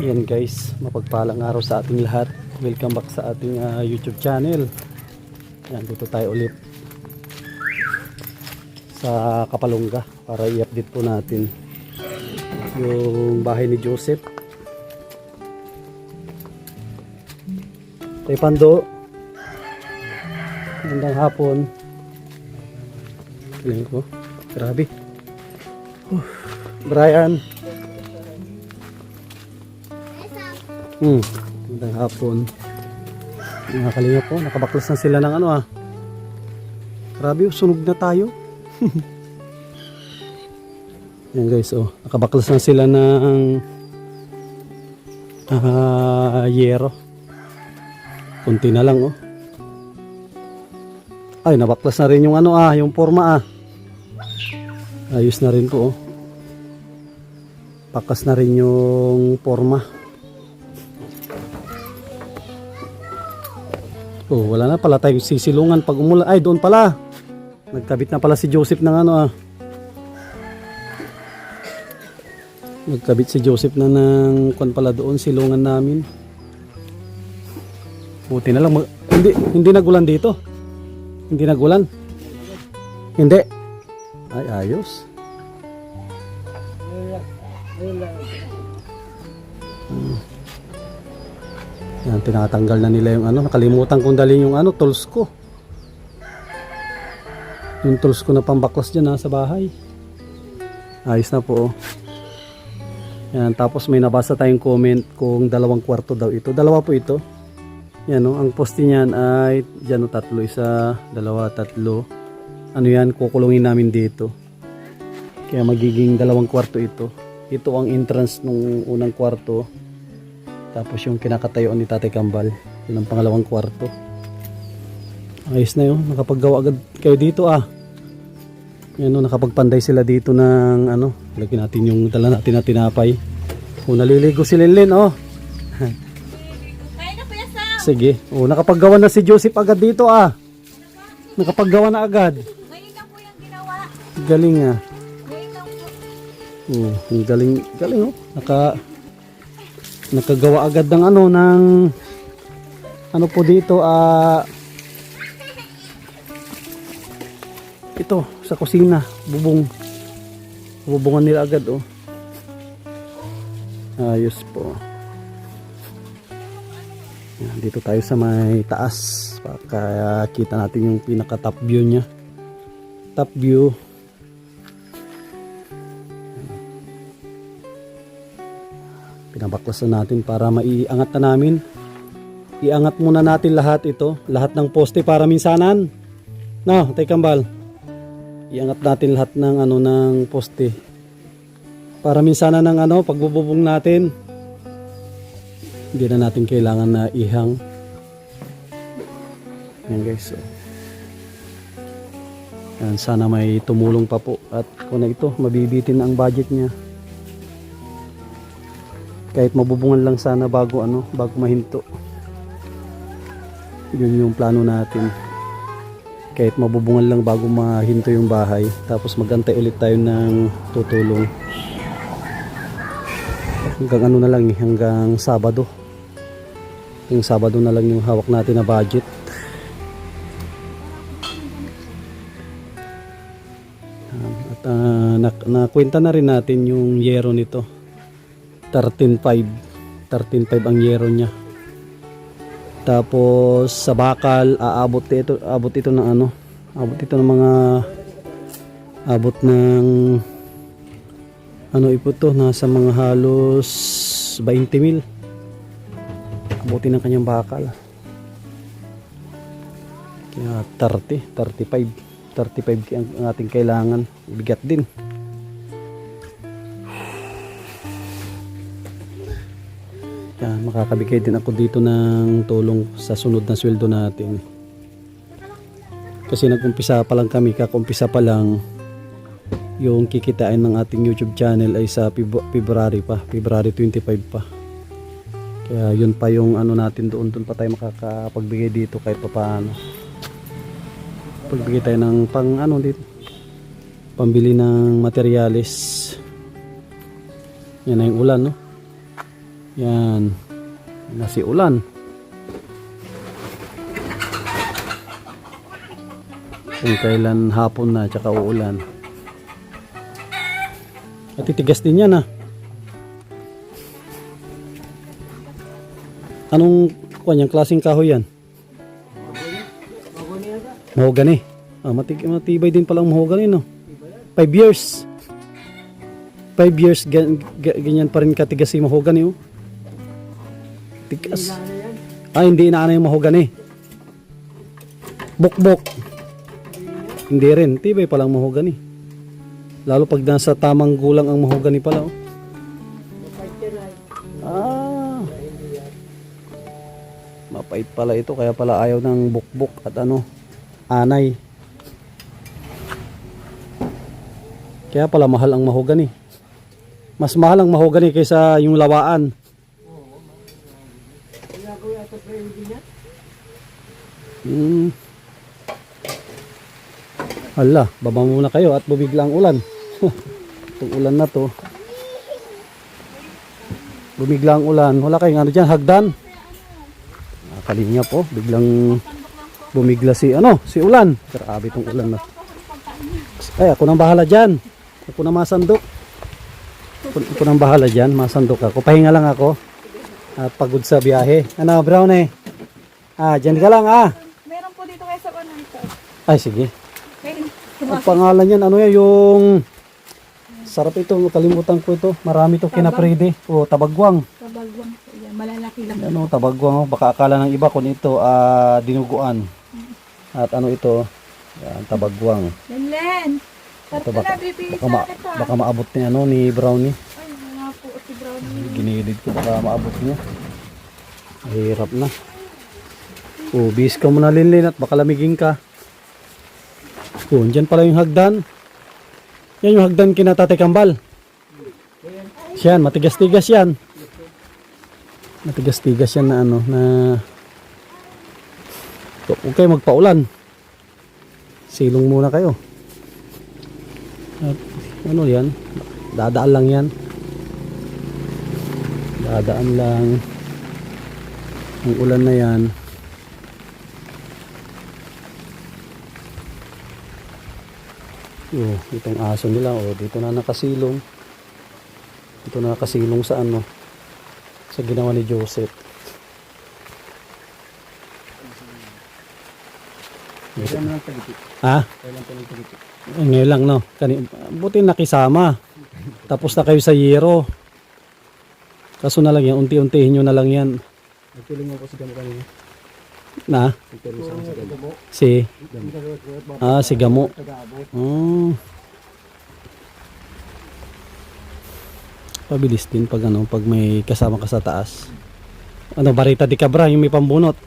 Yan guys, mapagpalang araw sa ating lahat. Welcome back sa ating YouTube channel. Yan, dito tayo ulit sa Kapalonga para i-update po natin yung bahay ni Joseph. Tay Pando, magandang hapon. Tingnan ko, grabe. Brian, magandang hapon. Mga kalinga po, nakabaklas na sila ng ano grabe, sunog na tayo. Yan guys, nakabaklas na sila ng yero. Kunti na lang ay nabaklas na rin yung yung forma ayos na rin po pakas na rin yung forma. Wala na pala tayong sisilungan pag umulan. Ay, doon pala. Nagkabit na pala si Joseph ng Nagkabit si Joseph na ng kwan pala doon, silungan namin. Buti na lang. Hindi nagulan dito. Hindi nagulan. Hindi. Ay, ayos. Yan, tinatanggal na nila yung nakalimutan kong dalhin yung tools ko. Yung tools ko na pambaklas dyan sa bahay. Ayos na po. Yan, tapos may nabasa tayong comment kung 2 kwarto daw ito. 2 po ito. Yan ang poste niyan ay dyan 3. 1, 2, 3. Ano yan, kukulungin namin dito. Kaya magiging 2 kwarto ito. Ito ang entrance nung unang kwarto. Tapos yung kinakatayuan ni Tatay Kambal, yun ang pangalawang kwarto. Ayos na yun, nakapaggawa agad kayo dito Yan nakapagpanday sila dito ng lagyan natin yung dala natin na tinapay. Naliligo si Linlin Kaya na po yan, Sam. Sige, nakapaggawa na si Joseph agad dito Nakapaggawa na agad. Ngayon lang po yung ginawa. Galing Ngayon lang po. Galing nakagawa agad ng ng po dito ito sa kusina, bubungan nila agad ayos po. Yan, dito tayo sa may taas para kita natin yung pinaka top view nya, top view. Pinabaklasan natin para maiangat na namin. Iangat muna natin lahat ito, lahat ng poste para minsanan. Tay Kambal. Iangat natin lahat ng ng poste. Para minsanan ng pagbububong natin. Hindi na natin kailangan na ihang. Yan guys. Yan, sana may tumulong pa po at kung ito mabibitin ang budget niya. Kahit mabubungan lang sana bago mahinto. Yun yung plano natin. Kahit mabubungan lang bago mahinto yung bahay. Tapos magantay ulit tayo ng tutulong. Hanggang na lang hanggang Sabado. Yung Sabado na lang yung hawak natin na budget. At nakwenta na rin natin yung yero nito. 13.5 ang yero niya. Tapos sa bakal abot ito ng abot ito ng mga abot ng ipo to, nasa mga halos 20,000 abutin ng kanyang bakal. Kaya 35 ang ating kailangan. Bigat din. Makakabigay din ako dito ng tulong sa sunod na sweldo natin. Kasi nag-umpisa pa lang kami, kakumpisa pa lang yung kikitain ng ating YouTube channel ay sa February 25 pa. Kaya yun pa yung natin doon pa tayo makakapagbigay dito kahit pa paano. Pagbigay tayo ng dito. Pambili ng materyales. Yan na yung ulan Yan. Nasiulan. Kung kailan hapon na tsaka uulan. At titigas din yan, Anong kanyang klaseng kahoy yan? Mahogani. Matibay din palang mahogani, no? 5 years. 5 years ganyan pa rin katigas yung mahogani, oh. Tigas. Hindi inaano yung mahogani. Bukbok. Hindi rin. Tibay palang mahogani. Lalo pag nasa tamang gulang ang mahogani pala, oh. Mapait pala ito, kaya pala ayaw ng bukbok at anay. Kaya pala mahal ang mahogani. Mas mahal ang mahogani kaysa yung lawaan. Hala, baba muna kayo at bumigla ang ulan. Itong ulan na to. Bumigla ang ulan. Wala kayong dyan, hagdan. Kalinga po, biglang bumigla si ulan. Grabe itong ulan na. Ay, ako nang bahala dyan. Ako na masandok. Ako nang bahala dyan, masandok ako. Pahinga lang ako. At pagod sa biyahe. Brownie? Dyan ka lang, Meron po dito kayo sa kanan ko. Ay, sige. Okay. Ang pangalan yan, yung sarap ito, kalimutan ko ito. Marami ito kinaprede. Tabagwang. Tabagwang po yan. Malalaki lang. Tabagwang. Baka akala ng iba kung ito dinuguan. At ito, yan, tabagwang. Len. Ito, Parang na, bibisa kita. baka maabot ni Brownie. Ay, wala po si Brownie. Ginilid ko, baka maabot niya. Hirap na. Bis ka muna, Linlin, at baka lamigin ka. Dyan pala yung hagdan. Yan yung hagdan kina Tatay Kambal. Yan, matigas-tigas yan. Matigas-tigas yan na huwag kayo magpaulan. Silong muna kayo. At yan, dadaan lang yan. Dadaan lang. Ang ulan na yan. Itong aso nila, dito na nakasilong. Dito na nakasilong sa sa ginawa ni Joseph. Ngayon lang, no? Buti nakisama. Tapos na kayo sa yero. Kaso na lang yan, unti-untihin nyo na lang yan. Nagtulong ako si Gamo kanina. Na? Nagtulong sa Gamo. Si Gamo. Pabilis din pag pag may kasama ka sa taas. Barita di Cabra, yung may pambunot.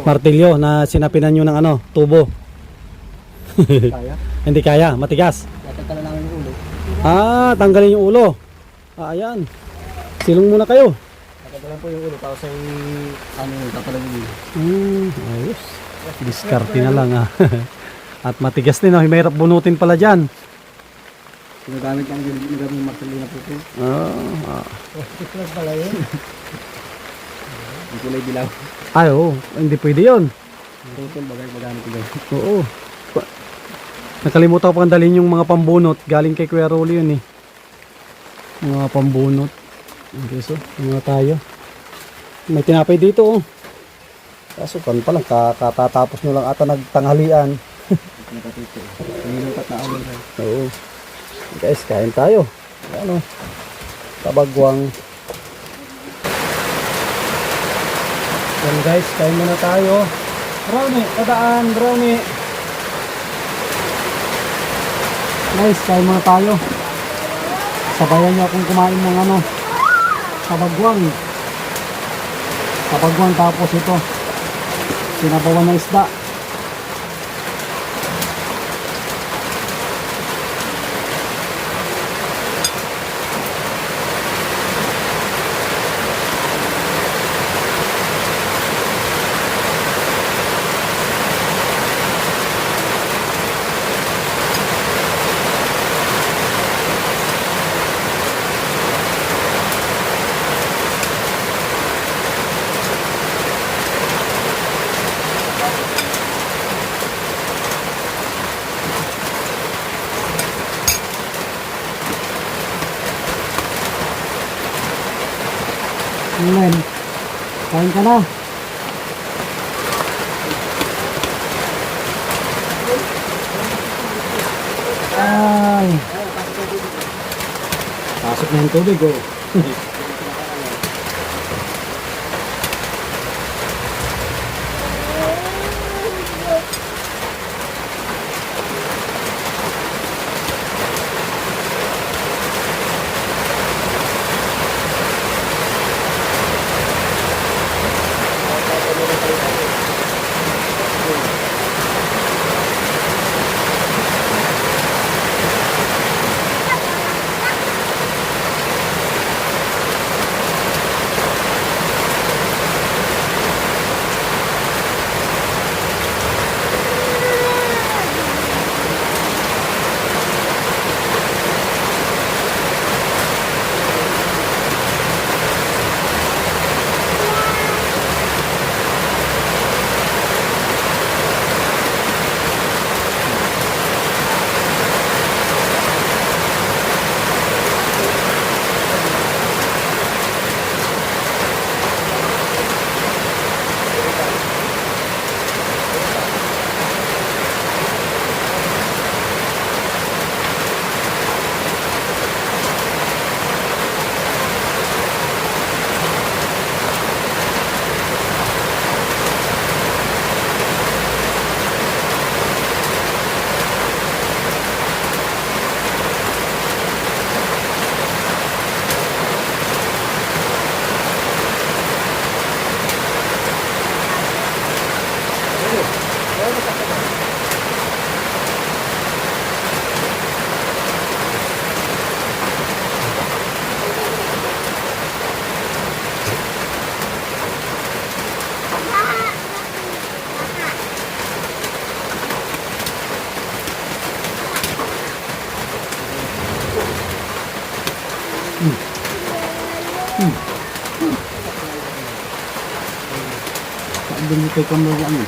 Martilyo na sinapinan nyo ng tubo. Kaya? Hindi kaya, matigas. Tatanggalan namin yung ulo. Tanggalin yung ulo. Ayan. Silong muna kayo. Tatanggalan po yung ulo. Tapos ay tatalagin. Ayos. Diskarte na lang At matigas din, mahirap bunutin pala dyan. Ginagamit lang yung martilyo na po ito. Plus pala yun. Yung kulay dilaw. Hindi pwede yun. Total bagay magamit ko dyan. Oo. Nakalimutan ko pang dalhin yung mga pambunot. Galing kay Kuya Rolly yun mga pambunot. Okay, so, mga tayo. May tinapay dito Kaso pa lang, katatapos nyo lang ata nagtanghalian. Nakatito. Pinilupat na ako. Oo. Guys, kain tayo. Tabagwang. Yan guys, kain muna tayo. Brownie, tadaan, Brownie. Guys, kain muna tayo. Sabayan nyo akong kumain ng tabagwang. Tabagwang tapos ito. Sinabawan na isda. Len, kain ka na. Ay. Pasok na yung tubig, oh. Sabi mo kay kamera ano?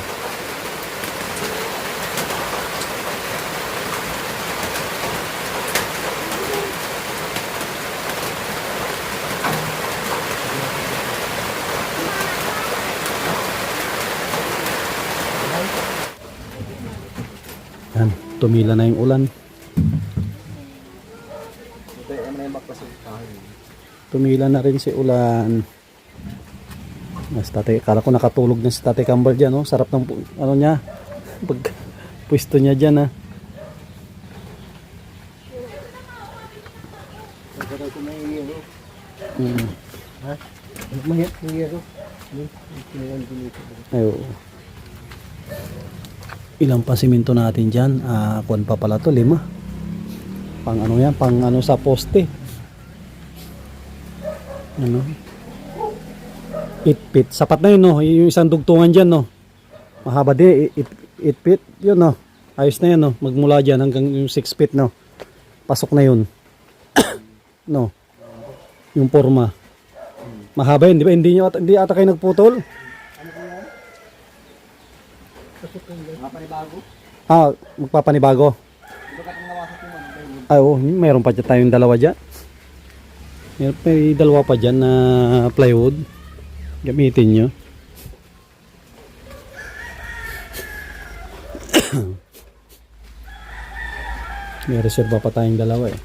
Yan, tumila na yung ulan. Tumila na rin si ulan. Mas tatay, kala ko nakatulog na si Tatay Kambal dyan, oh. Sarap ng ano niya, pag pwesto niya dyan, ha. Ha? Mahit ng yero. Ay, oo. Ilang pa simento natin dyan? Kuwan pa pala to, 5. Pang ano yan, pang ano sa poste. Ano? 8 feet. Sapat na yun, no? Yung isang dugtungan dyan, no? Mahaba din, 8 feet. Yun, no? Ayos na yan, no? Magmula dyan hanggang yung 6 feet, no? Pasok na yun. No? Yung forma. Mahaba yun, di ba? Hindi ata kayo nagputol? Mapanibago? Magpapanibago. Ay, oo. Mayroon pa dyan tayong dalawa dyan. May dalawa pa dyan na plywood. Gamitin nyo. May reserva pa tayong dalawa, eh.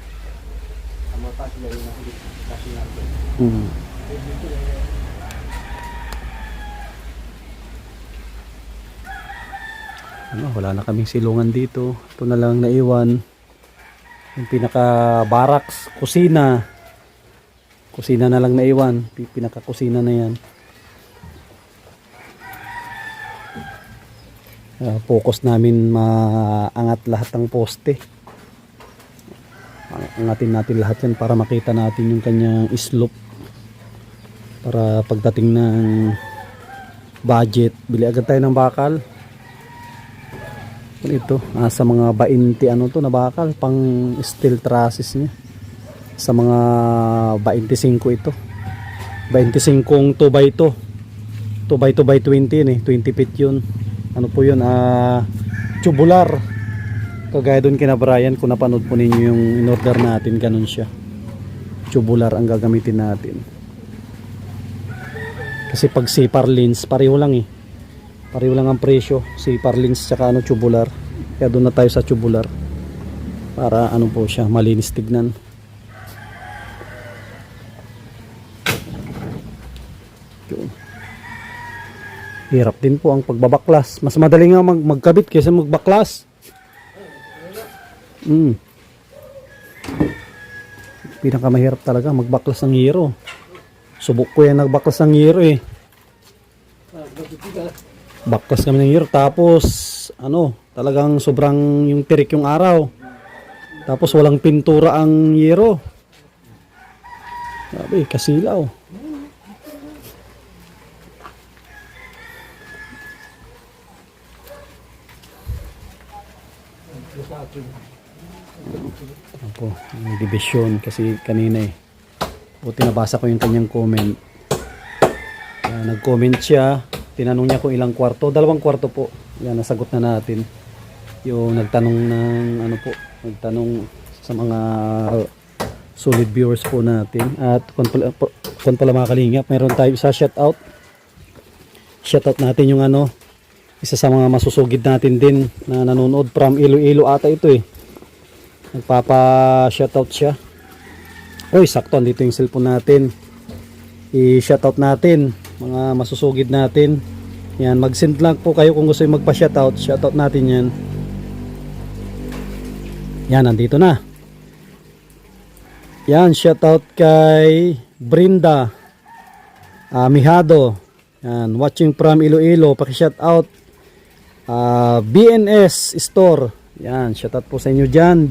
Wala na kaming silungan dito. Ito na lang naiwan. Yung pinaka barracks, kusina. Kusina na lang naiwan. Pinaka kusina na yan. Focus namin maangat lahat ng poste. Angatin natin lahat yan para makita natin yung kanyang slope. Para pagdating ng budget, bili agad tayo ng bakal. Ito, sa mga 20 ano to na bakal, pang steel trusses niya. Sa mga 25 ito. 25 2x2. 2x2x20 yun, eh. 20 feet yun. Ano po yun? Tubular. Kagaya doon kina Brian, kung napanood po ninyo yung in-order natin, ganun siya. Tubular ang gagamitin natin. Kasi pag CPAR lens, pareho lang eh. Pareho lang ang presyo. CPAR lens tsaka ano, tubular. Kaya doon na tayo sa tubular. Para ano po siya, malinis tignan. Yun. Hirap din po ang pagbabaklas. Mas madali nga magkabit kaysa magbaklas. Pinakamahirap talaga magbaklas ng hero. Subok ko yan nagbaklas ng hero eh. Baklas kami ng hero. Tapos ano, talagang sobrang yung tirik yung araw. Tapos walang pintura ang hero. Sabi, kasilaw. Ano po, yung division kasi kanina eh. Buti nabasa ko yung kanyang comment. Nag-comment siya. Tinanong niya kung ilang kwarto. 2 kwarto po. Yan, nasagot na natin. Yung nagtanong ng ano po, nagtanong sa mga solid viewers po natin. At kung pala mga kalingap, meron tayo isa shoutout. Shoutout natin yung ano, isa sa mga masusugid natin din na nanonood from Iloilo ata ito eh. Nagpapa-shoutout siya. Uy, sakto dito yung cellphone natin. I-shoutout natin mga masusugid natin. Yan, mag-send lang po kayo kung gusto yung magpa-shoutout. Shoutout natin yan. Yan, nandito na. Yan, shoutout kay Brinda Mihado. Yan, watching from Iloilo. Paki-shoutout BNS Store. Yan, shoutout po sa inyo dyan.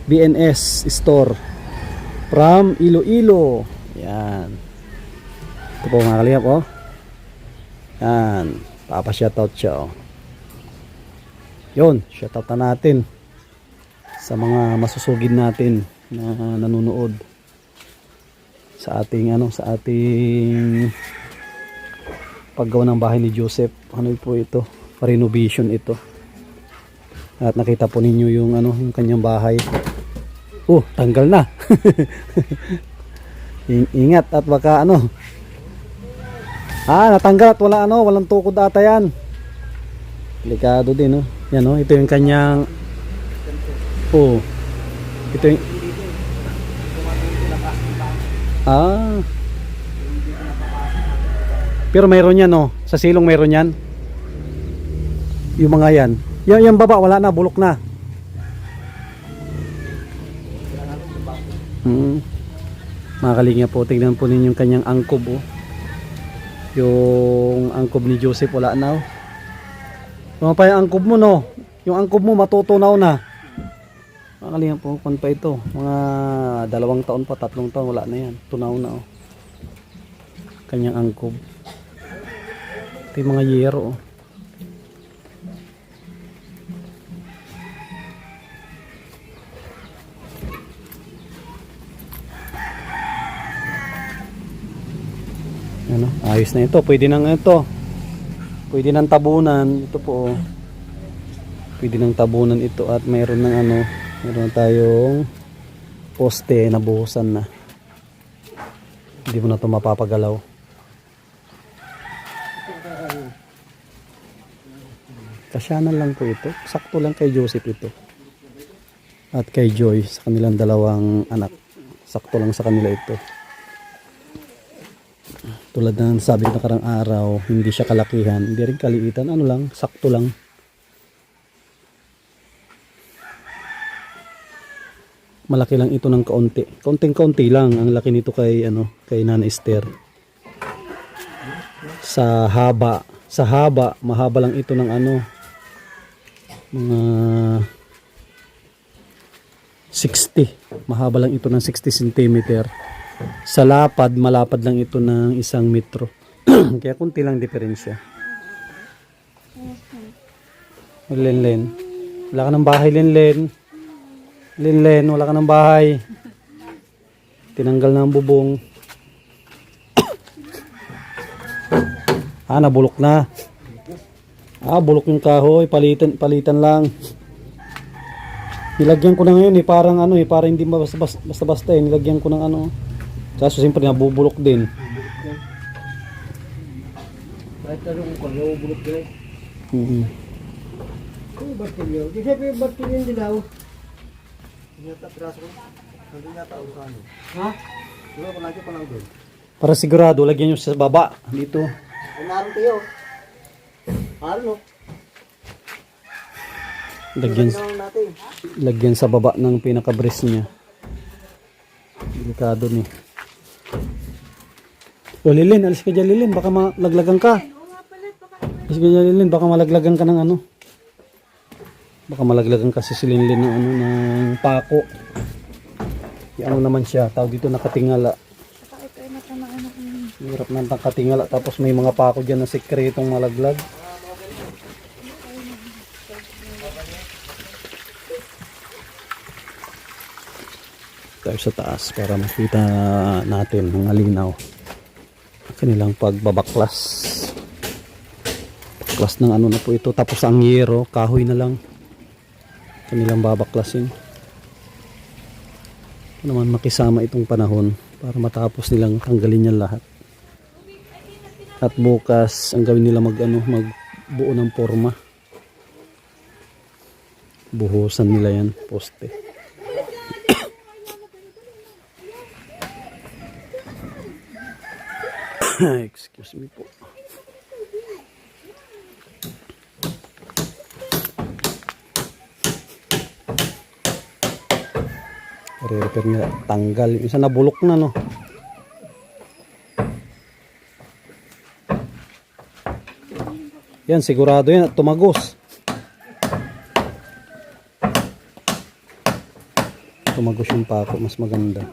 BNS Store from Iloilo. Yan. Ito po mga kalihap oh. Yan, papa-shoutout siya oh. Yun, shoutout na natin sa mga masusugid natin na nanonood sa ating ano, sa ating paggawa ng bahay ni Joseph. Ano po ito? Renovation ito. At nakita po ninyo yung ano, yung kanyang bahay. Oh, tanggal na. Ingat at baka ano. Natanggal at wala ano, walang tukod ata yan. Delikado din, no. Yan, no. Ito yung kanyang ito yung pero mayroon yan, no. Sa silong mayroon yan. Yung mga yan. Yung baba wala na, bulok na. Mga kalinga po, tignan po ninyo yung kanyang angkob oh. Yung angkob ni Joseph wala na oh. Yung pa yung angkob mo no. Yung angkob mo matutunaw na. Mga kalinga po, kung pa ito mga 2 taon pa, 3 taon wala na yan. Tunaw na oh. Kanyang angkob. Ito yung mga yero oh. Ano, ayos na ito. Pwede nang ito. Pwede nang tabunan. Ito po. Pwede nang tabunan ito at mayroon ng ano, mayroon tayong poste na buhusan na. Hindi mo na ito mapapagalaw. Kasyanan lang po ito. Sakto lang kay Joseph ito. At kay Joy sa kanilang 2 anak. Sakto lang sa kanila ito. Tulad ng sabi ko nakarang araw, hindi siya kalakihan, hindi rin kaliitan, ano lang, sakto lang. Malaki lang ito ng kaunti. Kaunting-kaunti lang ang laki nito kay ano, kay Nana Esther. Sa haba, mahaba lang ito ng ano, mga 60. Mahaba lang ito ng 60 cm. Sa lapad, malapad lang ito ng 1 metro. Kaya kunti lang diferensya. Lenlen. Wala ka ng bahay, Lenlen. Lenlen, wala ka ng bahay. Tinanggal na ang bubong. Nabulok na. Bulok yung kahoy. Palitan lang. Nilagyan ko na ngayon parang ano parang hindi basta-basta Nilagyan ko ng ano. Kaso siyempre nabubulok din. Kahit tanong kung kanya bulot ka rin. Kung batilyo. Di siya yung batilyo yung dilaw. Hindi yata piraso ko. Hindi yata ako sa ano. Ha? Diba ko lagi pa lang doon. Para sigurado, lagyan nyo sa baba. Dito. Ay naroon kayo. Ano? Lagyan, Natin. lagyan sa baba ng pinaka-brace niya. Delikado ni. O Lilin, alis ka dyan Lilin. Baka malaglagan ka. Alis ka dyan Lilin. Baka malaglagan ka ng ano. Baka malaglagan kasi si Lilin ng ano, ng pako. Ano naman siya. Tawag dito nakatingala. Hirap ng nakatingala. Tapos may mga pako dyan na sekretong malaglag. Tayo sa taas para makita natin ng alinaw kanilang pagbabaklas. Baklas ng ano na po ito, tapos ang yero, kahoy na lang kanilang babaklasin. Naman makisama itong panahon para matapos nilang tanggalin yan lahat. At bukas ang gawin nila magbuo ng forma. Buhusan nila yan, poste. Excuse me po. Re-repair nila. Tanggal. Isa nabulok na no. Yan sigurado yan at tumagos. Tumagos yung pako. Mas maganda.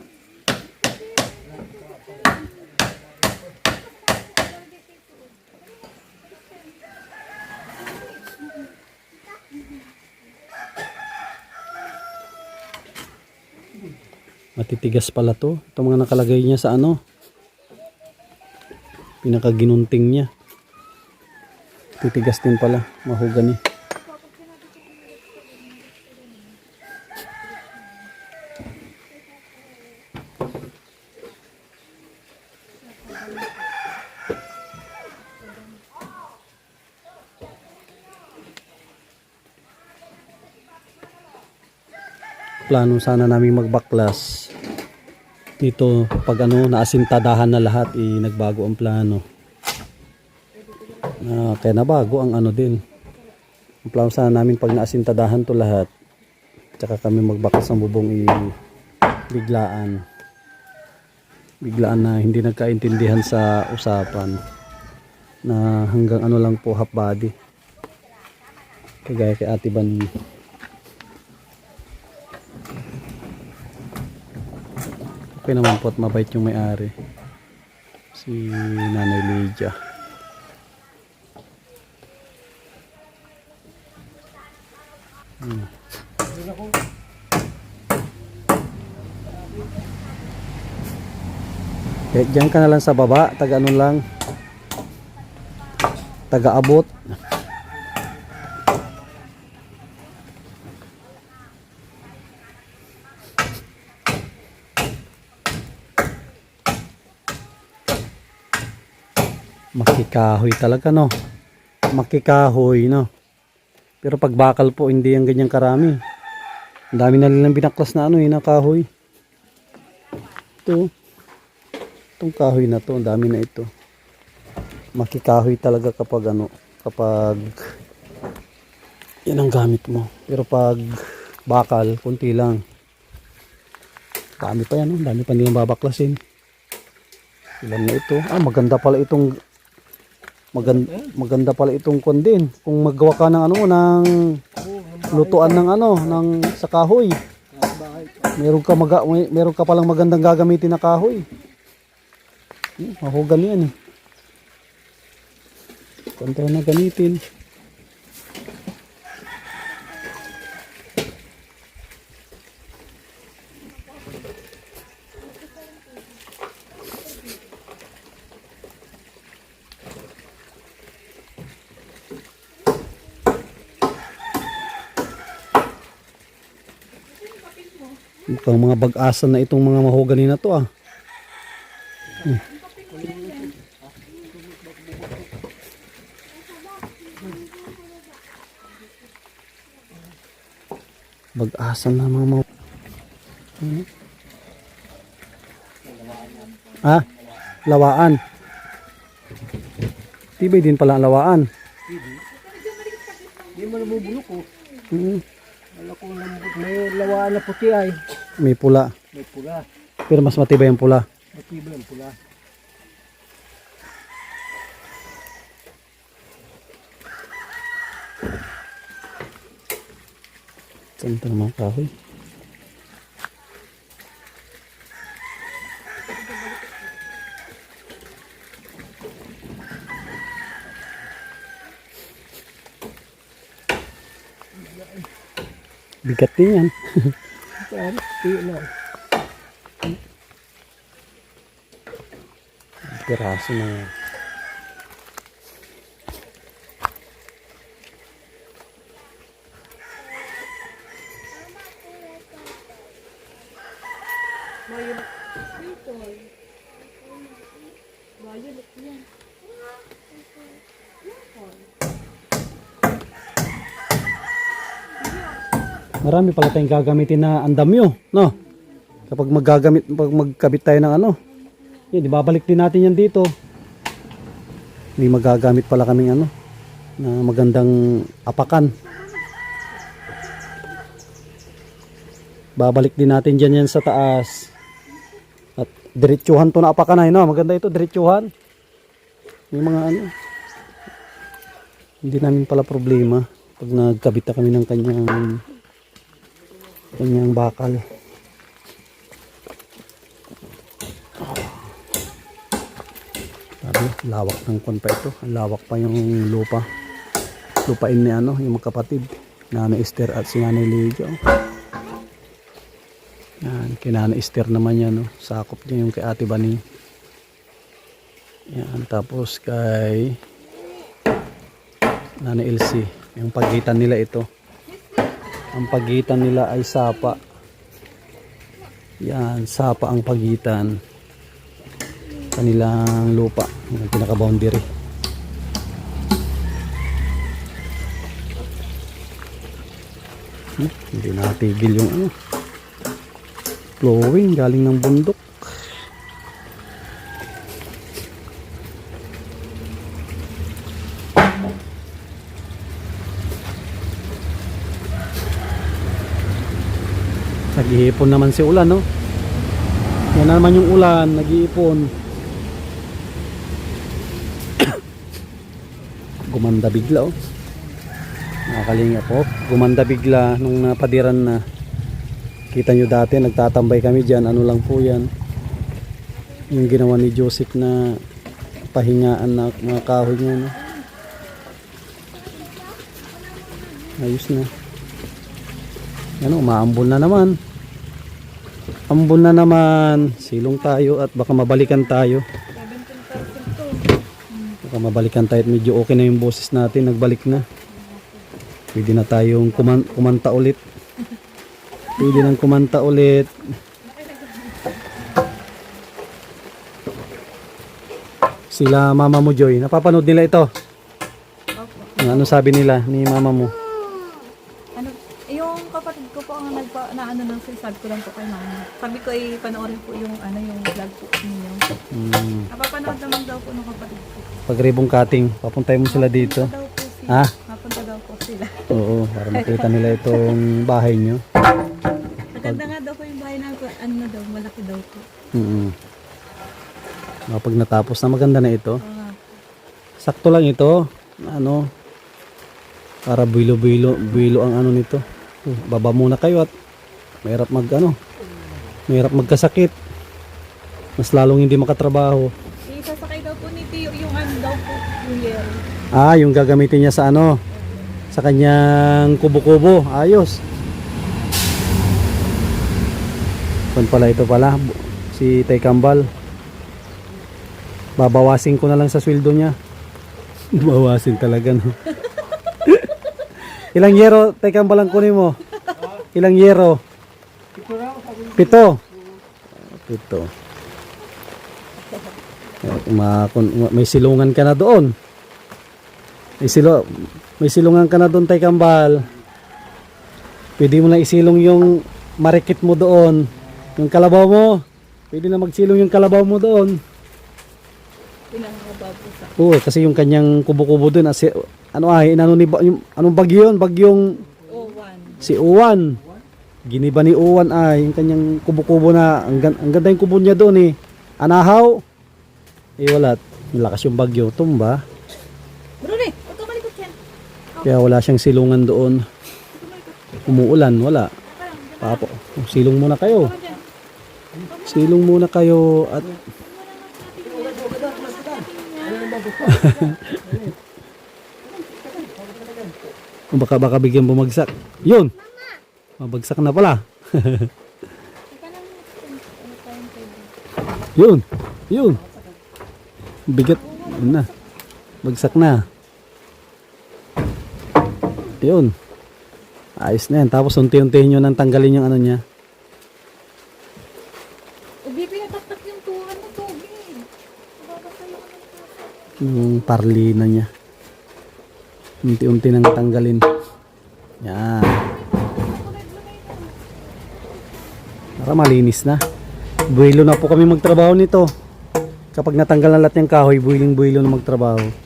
Matitigas pala to. Ito mga nakalagay niya sa ano. Pinakaginunting niya. Titigas din pala. Mahogany. Plano sana namin magbaklas dito pag ano naasintadahan na lahat, nagbago ang plano. Kaya nabago ang ano din. Ang plano sana namin pag naasintadahan to lahat, tsaka kami magbaklas ng bubong, biglaan na hindi nagkaintindihan sa usapan na hanggang ano lang po, half body, kagaya kay Ate Bani. Okay naman po at mabait yung may-ari, si Nanay Lydia. Diyan ka na lang sa baba, taga ano lang, taga abot. Makikahoy talaga no. Makikahoy no. Pero pag bakal po hindi yan ganyan karami. Ang dami na nilang binaklas na ano na kahoy. Ito. Itong kahoy na to, ang dami na ito. Makikahoy talaga kapag ano, kapag yan ang gamit mo. Pero pag bakal, kunti lang. Dami pa yan, dami pa nilang babaklasin. Ilan na ito? Maganda pala itong maganda pala itong kondin. Kung maggawa ka ng ano, ng lutuan ng ano, ng sa kahoy. Meron ka palang magandang gagamitin na kahoy. Mahugan yan eh. Kanta na gamitin. Mukhang mga bag-asan na itong mga mahogany na to Bag-asan na mga mga. Ah, lawaan. Tibay din pala ang lawaan. Hindi mo nabubulok oh. Mm. Wala kong lambot. May lawaan na puti ay. May pula. May pula. Pero mas matibay ang pula. Matiba yung pula. Saan ito naman kahoy? Bigat din yan. Saan? Tiyo na. Piraso na yan. Marami pala tayong gagamitin na andamyo, no? Kapag pag magkabit tayo ng ano, yun, di babalik din natin yan dito. May magagamit pala kaming ano, na magandang apakan. Babalik din natin dyan yan sa taas. At diretsuhan to na apakan ay, no? Maganda ito, diretsuhan. May mga ano, hindi namin pala problema pag nagkabit na kami ng kanyang bakal. Sabi, lawak ng kon pa ito. Lawak pa yung lupain ni ano, yung magkapatid, Nanay Esther at si Nanay Lydia. Yan, kay Nanay Esther naman yan, no? Sakop niya yung kay Ate Bani. Yan, tapos kay Nanay Elsie, yung pagitan nila ito. Ang pagitan nila ay sapa. Yan, sapa ang pagitan. Kanilang lupa, yung pinaka-boundary. Hindi natigil yung ano. Flowing galing ng bundok. Nag-iipon naman si ulan, no? Yan naman yung ulan, nag-iipon. Gumanda bigla, oh. Nakakalinga po. Gumanda bigla nung napadiran na. Kita nyo dati, nagtatambay kami dyan. Ano lang po yan. Yung ginawa ni Joseph na pahingaan na mga kahoy niya, no? Ayos na. Ano, umaambon na naman. Ambon na naman. Silong tayo at baka mabalikan tayo. 17% to. Baka mabalikan tayo at medyo okay na yung boses natin. Nagbalik na. Pwede na tayong kumanta ulit. Pwede nang kumanta ulit. Sila mama mo, Joy. Napapanood nila ito. Ano sabi nila ni mama mo? Ano, yung kapatid ko po ang na ano lang sabi ko lang po kay mama. Sabi ko ay panoorin po yung ano yung vlog po niyo. Napapanood naman daw po ng kapatid ko. Pag ribbon cutting, papuntay mo sila dito. Daw po sila. Ha? Mapunta daw po sila. Oo, para makita nila itong bahay nyo. Maganda nga daw po yung bahay na ano na daw, malaki daw po. Pag natapos na maganda na ito. Sakto lang ito. Ano? Para builo ang ano nito. Baba muna kayo at mahirap mahirap magkasakit. Mas lalong hindi makatrabaho. Isasakay daw po ni Tio yung ano daw po, yung yero. Ah, yung gagamitin niya sa ano? Sa kanyang kubo-kubo. Ayos. Kung pala ito pala, si Tay Kambal. Babawasin ko na lang sa sweldo niya. Bawasin talaga, no? Ilang yero, Tay Kambal, ang kunin mo? Ilang yero? 7. 7. May silungan ka na doon. May silungan ka na doon, Tay Kambal. Pwede mo na isilong yung marikit mo doon. Yung kalabaw mo. Pwede na magsilong yung kalabaw mo doon. Pinangabab po sa... Oo, kasi yung kanyang kubo-kubo doon. Ano ay, inano ni yung, anong bagyo yun? Bagyong O1. si Uwan. Giniba ni Uwan ay, yung kanyang kubo-kubo na, ang ganda yung kubo niya doon eh. Anahaw. Eh wala, malakas yung bagyo. Tumba. Bruni, huwag ka malikot yan. Kaya wala siyang silungan doon. Umuulan, wala. Papo, silong muna kayo. Silong muna kayo at baka bigyan bumagsak. Yun. Mabagsak na pala. Yun. Yun. Bigat. Yun na. Bagsak na. Yun. Ayos na yan. Tapos unti-unti nyo nang tanggalin yung ano niya. Ubi, pinataktak yung tuhan mo, Toby. Babasaya ka ng Yung parlina niya. Unti-unti nang tanggalin. Yan. Para malinis na. Buwilo na po kami magtrabaho nito. Kapag natanggal na lahat ng kahoy, buwiling-buwilo na magtrabaho.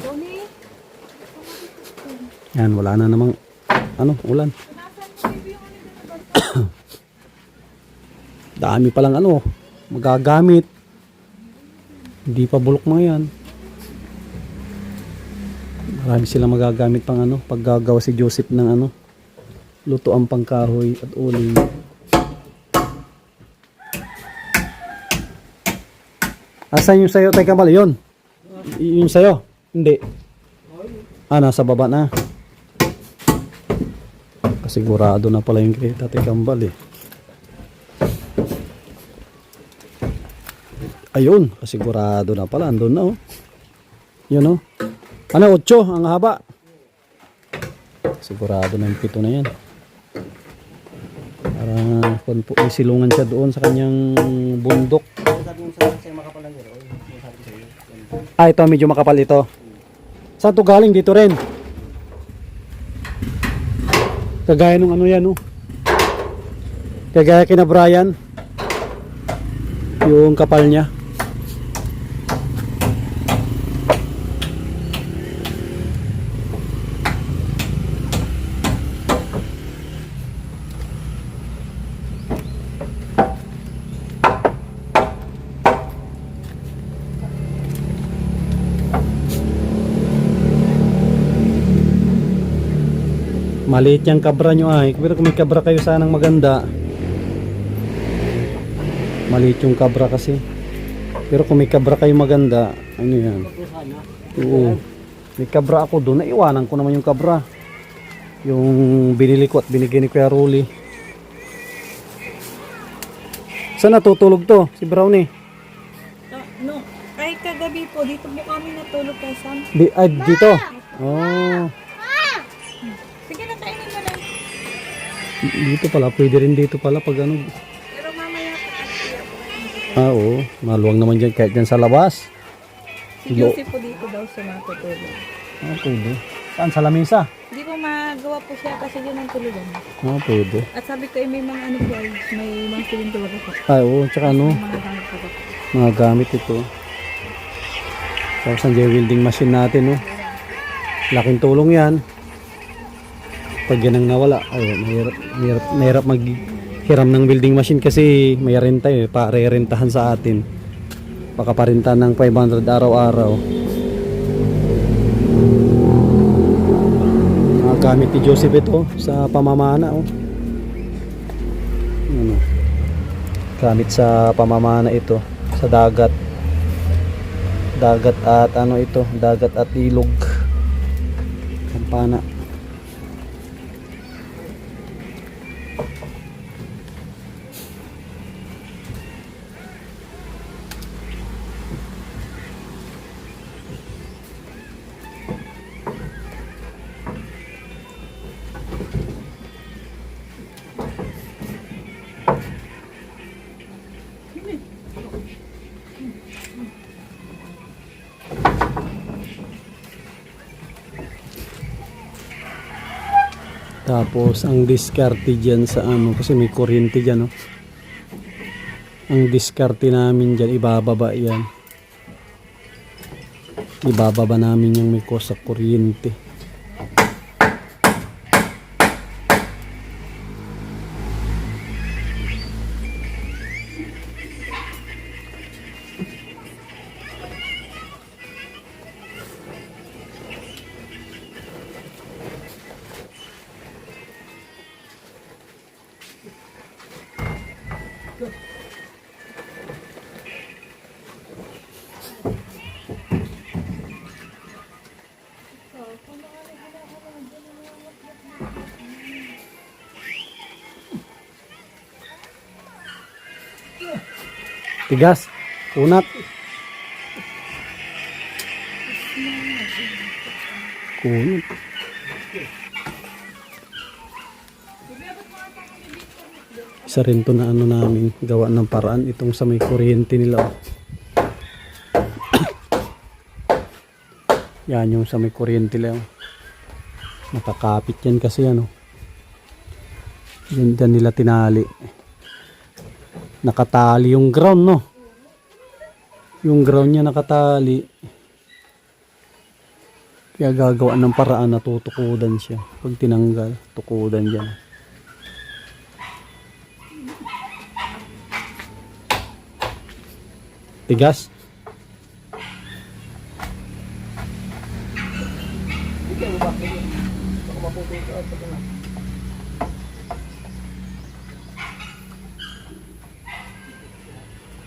Tony, Yan, wala na namang ulan. Dami palang magagamit. Hindi pa bulok mga yan. Marami silang magagamit pang paggagawa si Joseph ng lutoang pangkahoy at uling. Asan yung sayo? Teka pala, yun. Yung sayo? Hindi. Nasa baba na. Kasigurado na pala yung kay Tatay Kambal eh. Ayun, kasigurado na pala. Andun na Yun 8 ang haba. Sigurado na yung 7 na yan. Para may silungan siya doon sa kanyang bundok. Ito medyo makapal ito. Saan to galing? Dito rin. Kagaya nung yan Kagaya kina Brian. Yung kapal niya. Maliit yung kabra nyo pero kung may kabra kayo sanang maganda. Maliit yung kabra kasi. Pero kung may kabra kayo maganda, ano yan? Oo. May kabra ako doon, naiwanan ko naman yung kabra. Yung binili ko at binigay ni Kuya Rolly. Saan natutulog to? Si Brownie? no, kahit kagabi po, dito po kami natulog kay Sam. Dito? Oh. Sige na, kainin mo lang. Dito pala, pwede rin dito pala pag Pero mamaya po. Oo, maluwang naman dyan kahit dyan sa labas. Si Josie po dito daw siya matutulog. Pwede. Saan? Sa lamesa? Hindi po magawa po siya kasi yun ang tulugan. Pwede. At sabi ko may mga po ay may mga silintuwa po. Oo, tsaka Mga gamit po ba? mga gamit ito. Tapos nandiyan welding machine natin Laking tulong yan. Pag yan ang nawala, mahirap maghiram ng welding machine kasi may renta pare-rentahan sa atin. Baka parinta ng 500 araw-araw. Mga gamit ni Joseph ito sa pamamana gamit sa pamamana ito sa dagat at dagat at ilog. Kampana. Tapos ang diskarte dyan sa ano, kasi may kuryente dyan, no? Ang diskarte namin dyan, ibababa yan. Ibababa namin yung may sa kuryente. Tigas, kunat. Kunat. Isa rin to na ano namin gawa ng paraan itong sa may kuryente nila. Oh. Yan yung sa may kuryente lang. Nakakapit yan kasi ano. Yan dyan nila tinali. Nakatali yung ground, no? Yung ground niya nakatali. Kaya gagawa ng paraan na tutukudan siya. Pag tinanggal, tukudan dyan. Tigas.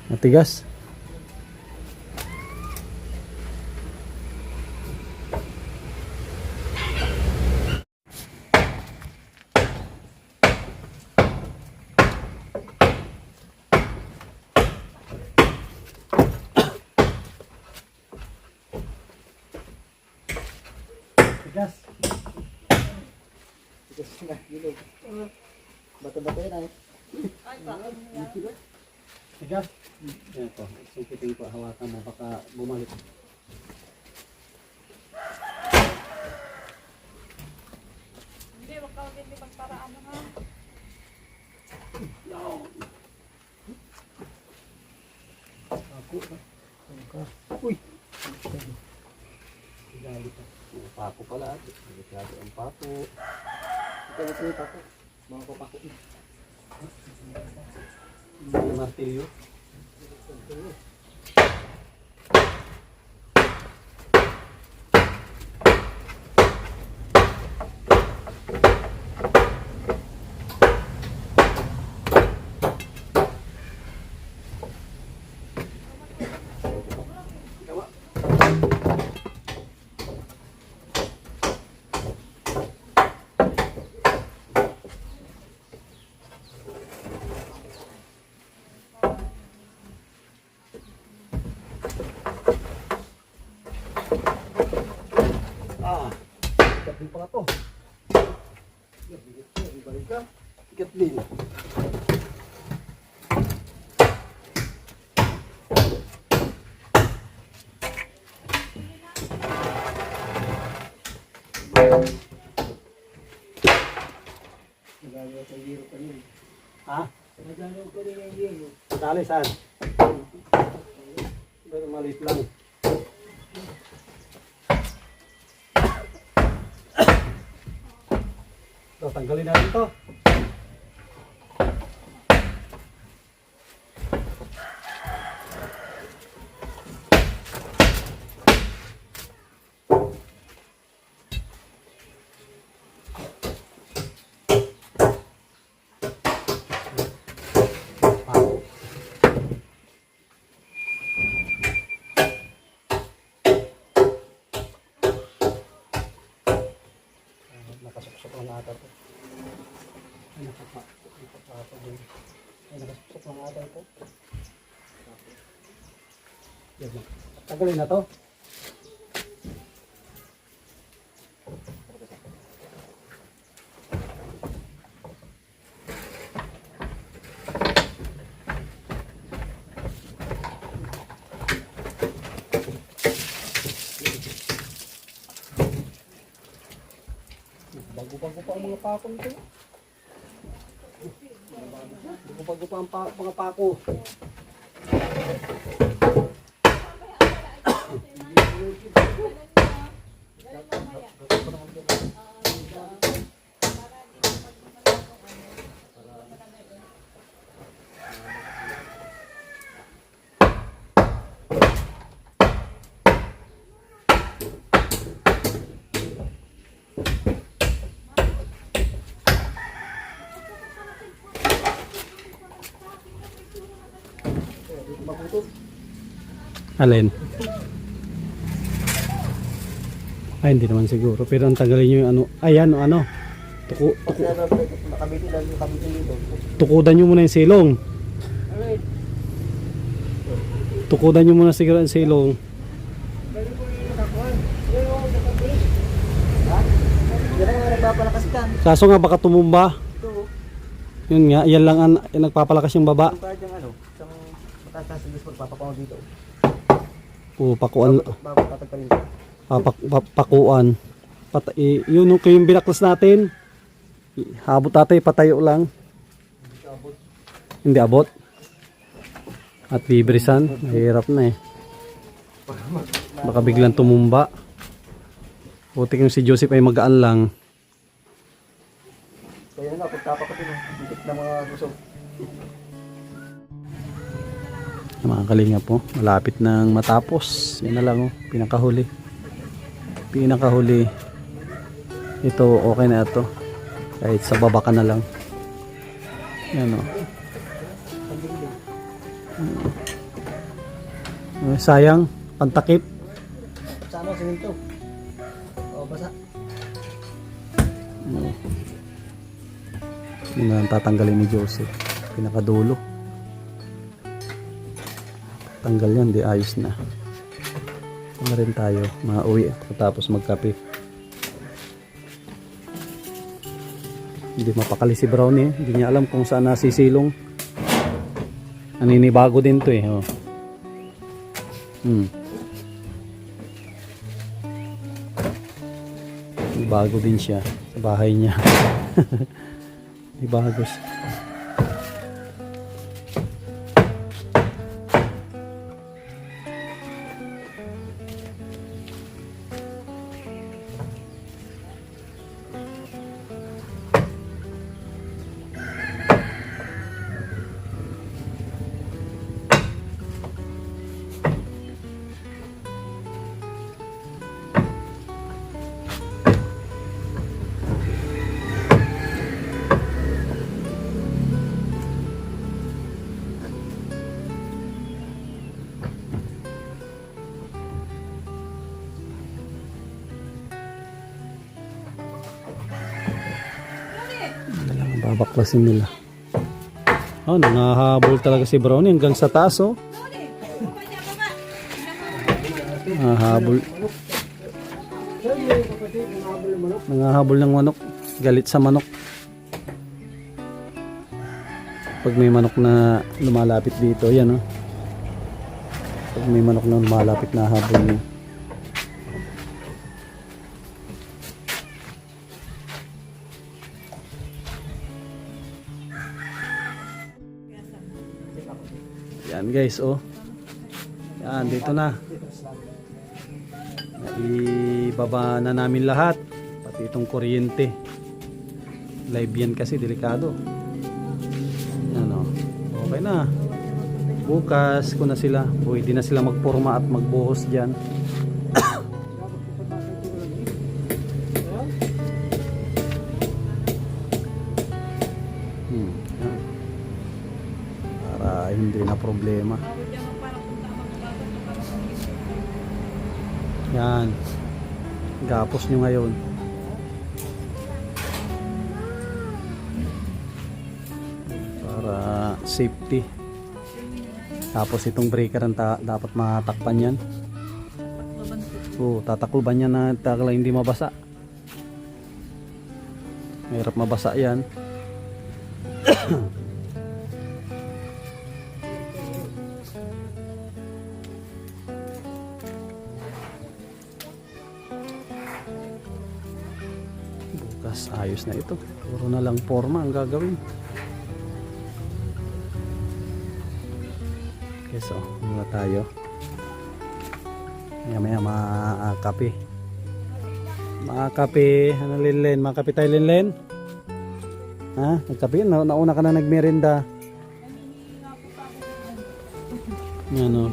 Matigas. Tigas. Tigas na, gilog. Bato-bato yan ay. Tigas. Yan po. Sungkitin ko. Hawakan mo. Baka bumalik. Hindi, wag ka hindi pagparaan mo ha. Ako. Uy! Galit pa. Pako pala. Galit ang pako. Ito na ito ako. Mga kapako. Yung martilyo. Ikat din pala to. Ibalik ka. Ikat din. Nagagawa sa hero pa rin. Ha? Nagagawa ko rin yung hero. Dali saan? Pero maliit lang. So, tanggalin natin to. Nakasuksok lang ata to. Ay, nakapasok din. Ay, nakasuksok lang ata ito. Yan lang. Tagalin na to. Bago-bago pa ang mga pakong ito. Gupa ang mga pako. Alin? Ay, hindi naman siguro. Pero ang tanggalin nyo yung ano. Ayan, ano. Nakabiti lang yung kabiti dito. Tukudan nyo muna yung silong. Tukudan nyo muna siguro yung silong. Yan ang nagpapalakas ka. Kaso nga baka tumumba. Ito. Yun nga, yan lang ang nagpapalakas yung baba. Yung kahit yung ano, isang mataas sa discord, papapaw dito. Pakuan. Bago tatagpalin ko. Pakuan. Yun yung binaklas natin. Habot tatay, patayo lang. Hindi abot. At bibrisan, mahirap na eh. Baka biglang tumumba. Buti kung si Joseph ay magaan lang. Kaya nga, pagkapakatin yung dikit ng mga gusto. Mga kalinga po, malapit nang matapos. Yan na lang oh, pinakahuli. Pinakahuli. Ito okay na ito. Kahit sa baba ka na lang. Yan oh. Sayang, pantakip. Sa ano, siminto. O, basa. Yun na ang tatanggalin ni Joseph. Pinakadulo. Tanggal yan, di ayos na. Ano rin tayo, mauwi tapos magkape. Hindi mapakali si Brownie. Hindi niya alam kung saan nasisilong. Naninibago din to eh. Oh. Bago din siya sa bahay niya. Ibago siya. Babaklasin nila. Oh, nangahabol talaga si Brownie hanggang sa taas oh. Nangahabol. Nangahabol ng manok. Galit sa manok. Pag may manok na lumalapit dito, yan oh. Pag may manok na lumalapit na habol niya. Yan guys, oh. Yan, dito na. Ibaba na namin lahat. Pati itong kuryente. Live yan kasi, delikado. Yan, oh. Okay na. Bukas ko na sila. Pwede na sila magporma at magbuhos dyan. Hindi na problema. Yan. Gapos nyo ngayon. Para safety. Tapos itong breaker ang dapat matakpan yan. Oo, tatakloban yan na takla hindi mabasa. Mahirap mabasa yan. Ayos na ito. Puro na lang forma ang gagawin. Okay, so muna tayo. Maya makakape. Makakape. Ano Linlen? Makakape tayo Linlen? Ha? Nagkape? Nauna ka na nagmerenda. Ano?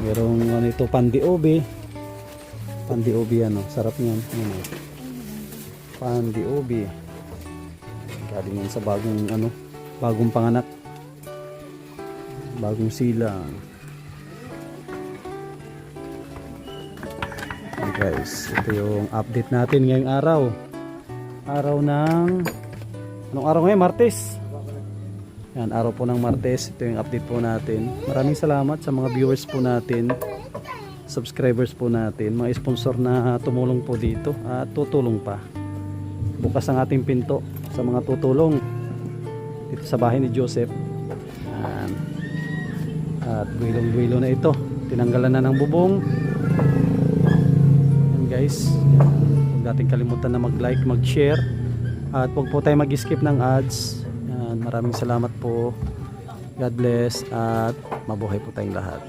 Merong ano ito, pandiobe. Pandiobe ano, sarap niyan. Ano? Pandiobe. Galing yan sa bagong ano, bagong panganak. Bagong silang. Okay guys, ito yung update natin ngayong araw. Araw ng anong araw ngayon? Martes. Yan, araw po ng Martes. Ito yung update po natin. Maraming salamat sa mga viewers po natin, subscribers po natin, mga sponsor na tumulong po dito at tutulong pa. Bukas ang ating pinto sa mga tutulong dito sa bahay ni Joseph. Yan. At buwilong-buwilo na ito. Tinanggalan na ng bubong. Yan guys. Huwag natin kalimutan na mag-like, mag-share. At huwag po tayo mag-skip ng ads. Yan. Maraming salamat po. God bless at mabuhay po tayong lahat.